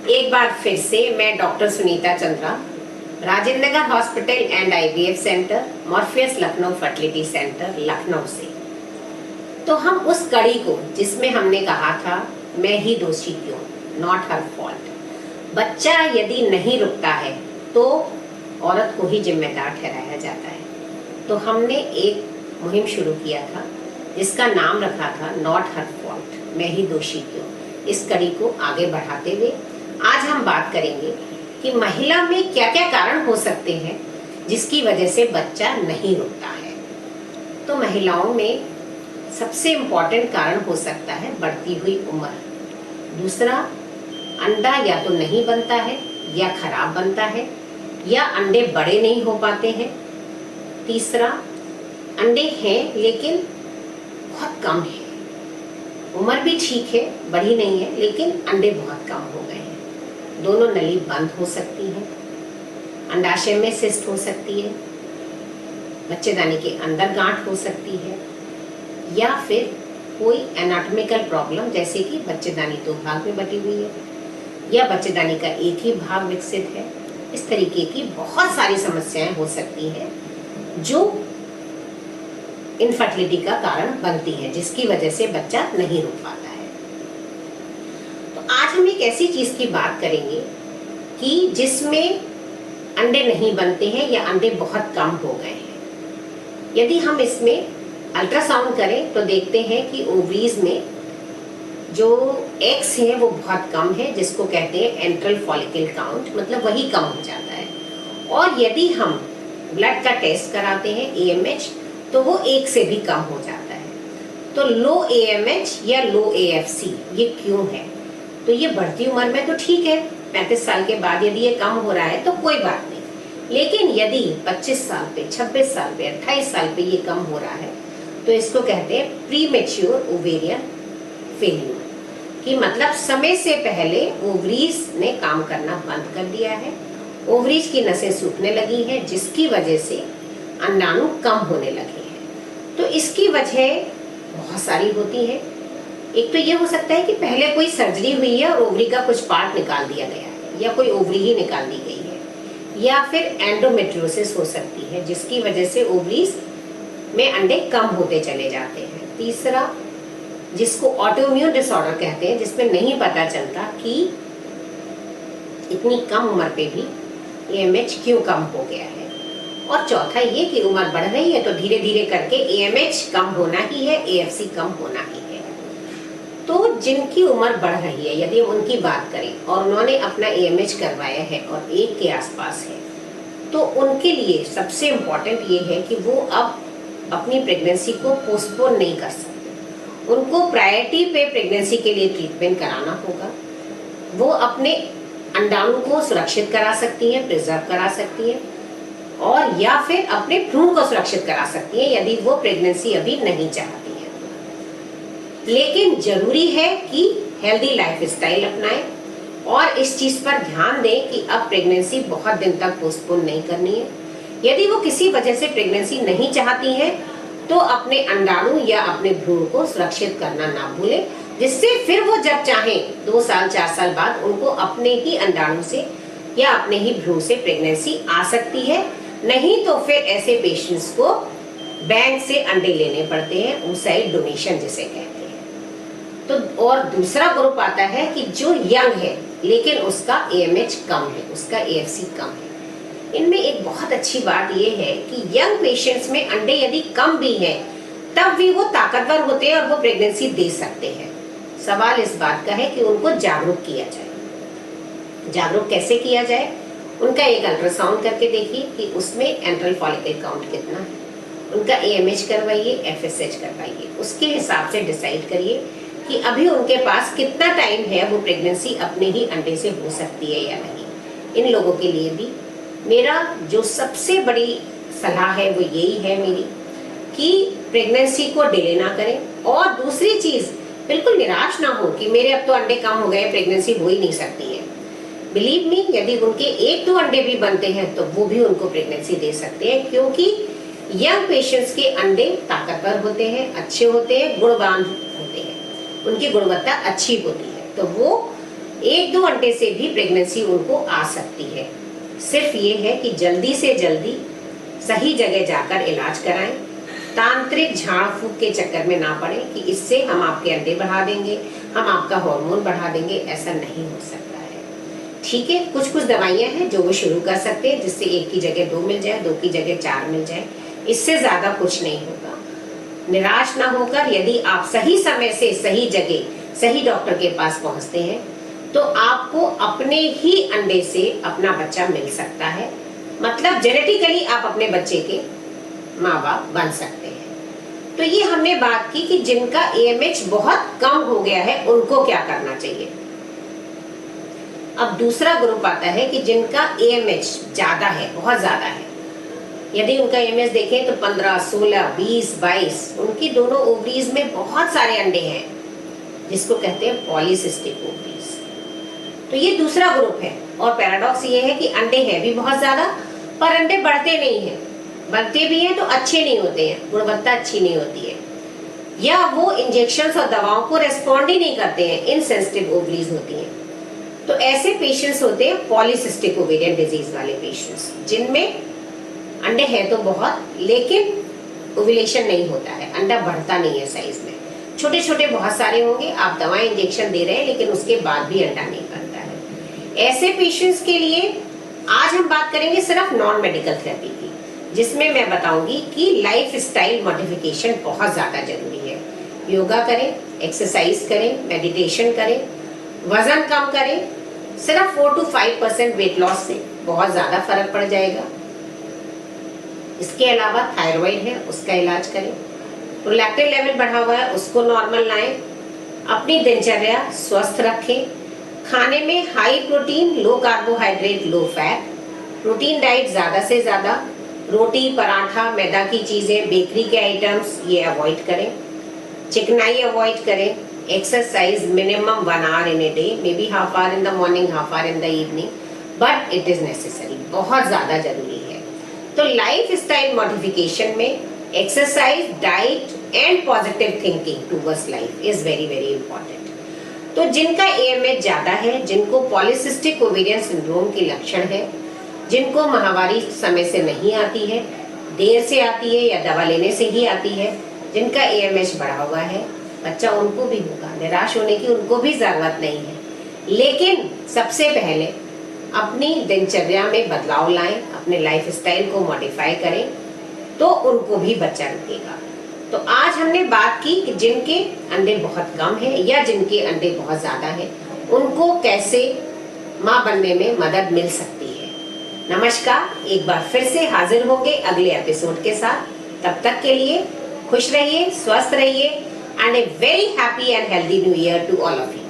एक बार फिर से मैं doctor Sunita Chandra, Rajendra Nagar hospital and IVF centre, Morpheus Lucknow fertility centre Lucknow से। तो हम उस कड़ी को जिसमें हमने कहा था मैं ही दोषी क्यों, नॉट हर फॉल्ट, बच्चा यदि नहीं रुकता है तो औरत को ही जिम्मेदार ठहराया जाता है। तो हमने एक मुहिम शुरू किया था जिसका नाम रखा था नॉट हर फॉल्ट, मैं ही दोषी क्यों। इस कड़ी को आगे बढ़ाते हुए आज हम बात करेंगे कि महिला में क्या क्या कारण हो सकते हैं जिसकी वजह से बच्चा नहीं रुकता है। तो महिलाओं में सबसे इम्पोर्टेंट कारण हो सकता है बढ़ती हुई उम्र। दूसरा, अंडा या तो नहीं बनता है या खराब बनता है या अंडे बड़े नहीं हो पाते हैं। तीसरा, अंडे हैं लेकिन बहुत कम है, उम्र भी ठीक है, बड़ी नहीं है, लेकिन अंडे बहुत कम हो गए हैं। दोनों नली बंद हो सकती है, अंडाशय में सिस्ट हो सकती है, बच्चेदानी के अंदर गांठ हो सकती है, या फिर कोई एनाटॉमिकल प्रॉब्लम जैसे कि बच्चेदानी 2 भाग में बटी हुई है या बच्चेदानी का एक ही भाग विकसित है। इस तरीके की बहुत सारी समस्याएं हो सकती हैं जो इनफर्टिलिटी का कारण बनती है, जिसकी वजह से बच्चा नहीं रुक पाता है। तो आज हम एक ऐसी चीज की बात करेंगे कि जिसमें अंडे नहीं बनते हैं या अंडे बहुत कम हो गए हैं। यदि हम इसमें अल्ट्रासाउंड करें तो देखते हैं कि ओवरीज में जो एग्स हैं वो बहुत कम है, जिसको कहते हैं एंट्रल फॉलिकल काउंट, मतलब वही कम हो जाता है। और यदि हम ब्लड का टेस्ट कराते हैं AMH तो वो 1 से भी कम हो जाता है। तो लो AMH या लो AFC ये क्यों है? तो ये बढ़ती उम्र में तो ठीक है, 35 साल के बाद यदि ये कम हो रहा है तो कोई बात नहीं, लेकिन यदि 25 साल पे, 26 साल पे, 28 साल पे ये कम हो रहा है तो इसको कहते हैं प्रीमेच्योर ओवेरियन फेल्यूर, कि मतलब समय से पहले ओवरीज ने काम करना बंद कर दिया है, ओवरीज की नसें सूखने लगी हैं, जिसकी वजह से अंडाणु कम होने लगे हैं। तो इसकी वजह बहुत सारी होती है। एक तो ये हो सकता है कि पहले कोई सर्जरी हुई है और ओवरी का कुछ पार्ट निकाल दिया गया है या कोई ओवरी ही निकाल दी गई है, या फिर एंडोमेट्रियोसिस हो सकती है जिसकी वजह से ओवरीज में अंडे कम होते चले जाते हैं। तीसरा, जिसको ऑटोइम्यून डिसऑर्डर कहते हैं, जिसमें नहीं पता चलता कि इतनी कम उम्र पे भी AMH क्यों कम हो गया है। और चौथा ये कि उम्र बढ़ रही है तो धीरे धीरे करके AMH कम होना ही है, AFC कम होना ही है। तो जिनकी उम्र बढ़ रही है, यदि हम उनकी बात करें और उन्होंने अपना AMH करवाया है और 1 के आसपास है, तो उनके लिए सबसे इम्पोर्टेंट ये है कि वो अब अपनी प्रेगनेंसी को पोस्टपोन नहीं कर सकते। उनको प्रायोरिटी पे प्रेगनेंसी के लिए ट्रीटमेंट कराना होगा। वो अपने अंडाणु को सुरक्षित करा सकती हैं, प्रिजर्व करा सकती हैं, और या फिर अपने भ्रूण को सुरक्षित करा सकती हैं यदि वो प्रेगनेंसी अभी नहीं चाहती हैं। लेकिन जरूरी है कि हेल्दी लाइफस्टाइल अपनाएं और इस चीज पर ध्यान दें कि अब प्रेगनेंसी बहुत दिन तक पोस्टपोन नहीं करनी है। यदि वो किसी वजह से प्रेगनेंसी नहीं चाहती हैं तो अपने अंडाणु या अपने भ्रूण को सुरक्षित करना ना भूलें, जिससे फिर वो जब चाहें 2 साल 4 साल बाद उनको अपने ही अंडाणु से या अपने ही भ्रूण से प्रेगनेंसी आ सकती है। नहीं तो फिर ऐसे पेशेंट्स को बैंक से अंडे लेने पड़ते हैं, oocyte डोनेशन जिसे कहते हैं। तो और दूसरा ग्रुप आता है कि जो यंग है लेकिन उसका AMH कम है, उसका AFC कम है। इनमें एक बहुत अच्छी बात यह है कि यंग पेशेंट्स में अंडे यदि कम भी हैं तब भी वो ताकतवर होते हैं और वो प्रेगनेंसी दे सकते हैं। सवाल इस बात का है कि उनको जागरूक किया जाए। जागरूक कैसे किया जाए? उनका एक अल्ट्रासाउंड करके देखिए कि उसमें एंट्रल फॉलिकल काउंट कितना है, उनका AMH करवाइए, FSH करवाइए, उसके हिसाब से डिसाइड करिए कि अभी उनके पास कितना टाइम है, वो प्रेगनेंसी अपने ही अंडे से हो सकती है या नहीं। इन लोगों के लिए भी मेरा जो सबसे बड़ी सलाह है वो यही है मेरी कि प्रेगनेंसी को डिले ना करें। और दूसरी चीज, बिल्कुल निराश ना हो कि मेरे अब तो अंडे कम हो गए, प्रेगनेंसी हो ही नहीं सकती है। बिलीव मी, यदि उनके 1-2 अंडे भी बनते हैं तो वो भी उनको प्रेगनेंसी दे सकते हैं, क्योंकि यंग पेशेंट्स के अंडे ताकतवर होते हैं, अच्छे होते हैं, गुणवान होते हैं, उनकी गुणवत्ता अच्छी होती है। तो वो 1-2 अंडे से भी प्रेगनेंसी उनको आ सकती है। सिर्फ ये है कि जल्दी से जल्दी सही जगह जाकर इलाज कराएं। तांत्रिक झाड़ फूक के चक्कर में ना पड़े कि इससे हम आपके अंडे बढ़ा देंगे, हम आपका हार्मोन बढ़ा देंगे, ऐसा नहीं हो सकता है। ठीक है, कुछ कुछ दवाइयां हैं जो वो शुरू कर सकते हैं, जिससे 1 की जगह 2 मिल जाए, 2 की जगह 4 मिल जाए। इससे ज्यादा कुछ नहीं होगा। निराश ना होकर यदि आप सही समय से सही जगह सही डॉक्टर के पास पहुंचते हैं तो आपको अपने ही अंडे से अपना बच्चा मिल सकता है। मतलब जेनेटिकली आप अपने बच्चे के माँ बाप बन सकते हैं। तो ये हमने बात की कि जिनका AMH बहुत कम हो गया है उनको क्या करना चाहिए। अब दूसरा ग्रुप आता है कि जिनका AMH ज्यादा है, बहुत ज्यादा है। यदि उनका AMH देखें तो 15, 16, 20, 22, उनकी दोनों ओवरीज में बहुत सारे अंडे हैं, जिसको कहते हैं पॉलीसिस्टिक ओवरीज। तो ये दूसरा ग्रुप है। और पैराडॉक्स ये है कि अंडे हैं भी बहुत ज्यादा, पर अंडे बढ़ते नहीं हैं, बढ़ते भी हैं तो अच्छे नहीं होते हैं, गुणवत्ता अच्छी नहीं होती है, या वो इंजेक्शंस और दवाओं को रेस्पॉन्ड ही नहीं करते हैं, इनसेंसिटिव ओवरीज होती हैं। तो ऐसे पेशेंट्स होते हैं पॉलीसिस्टिक ओवेरियन डिजीज वाले पेशेंट्स, जिनमें अंडे हैं तो बहुत, लेकिन ओव्यूलेशन नहीं होता है, अंडा बढ़ता नहीं है साइज में, छोटे छोटे बहुत सारे होंगे, आप दवाएं इंजेक्शन दे रहे हैं लेकिन उसके बाद भी अंडा नहीं बनता है। ऐसे पेशेंट्स के लिए आज हम बात करेंगे सिर्फ नॉन मेडिकल थेरेपी की, जिसमें मैं बताऊंगी कि लाइफ स्टाइल मॉडिफिकेशन बहुत ज्यादा जरूरी है। योगा करें, एक्सरसाइज करें, मेडिटेशन करें, वजन कम करें। सिर्फ 4 to 5% वेट लॉस से बहुत ज्यादा फर्क पड़ जाएगा। इसके अलावा थायराइड है, उसका इलाज करें। प्रोलैक्टिन लेवल बढ़ा हुआ है, उसको नॉर्मल लाएं। अपनी दिनचर्या स्वस्थ रखें। खाने में हाई प्रोटीन, लो carbohydrate, low fat, protein diet ज्यादा से ज्यादा। रोटी, पराठा, मैदा की चीजें, बेकरी के आइटम्स ये अवॉइड करें। चिकनाई अवॉइड करें। Exercise minimum 1 hour in a day, maybe half hour in the morning, half hour in the evening, but it is necessary, बहुत ज्यादा जरूरी है। तो लाइफ स्टाइल मॉडिफिकेशन में exercise, diet and positive thinking towards life is very very important. तो जिनका AMH ज्यादा है, जिनको पॉलीसिस्टिक ओवेरियन सिंड्रोम के लक्षण है, जिनको माहवारी समय से नहीं आती है, देर से आती है या दवा लेने से ही आती है, जिनका AMH बढ़ा हुआ है, बच्चा उनको भी होगा, निराश होने की उनको भी जरूरत नहीं है। लेकिन सबसे पहले अपनी दिनचर्या में बदलाव लाएं, अपने लाइफ स्टाइल को मॉडिफाई करें, तो उनको भी बच्चा रुकेगा। तो आज हमने बात की कि जिनके अंडे बहुत कम है या जिनके अंडे बहुत ज्यादा है, उनको कैसे माँ बनने में मदद मिल सकती है। नमस्कार, एक बार फिर से हाजिर होंगे अगले एपिसोड के साथ। तब तक के लिए खुश रहिए, स्वस्थ रहिए, and a very happy and healthy new year to all of you.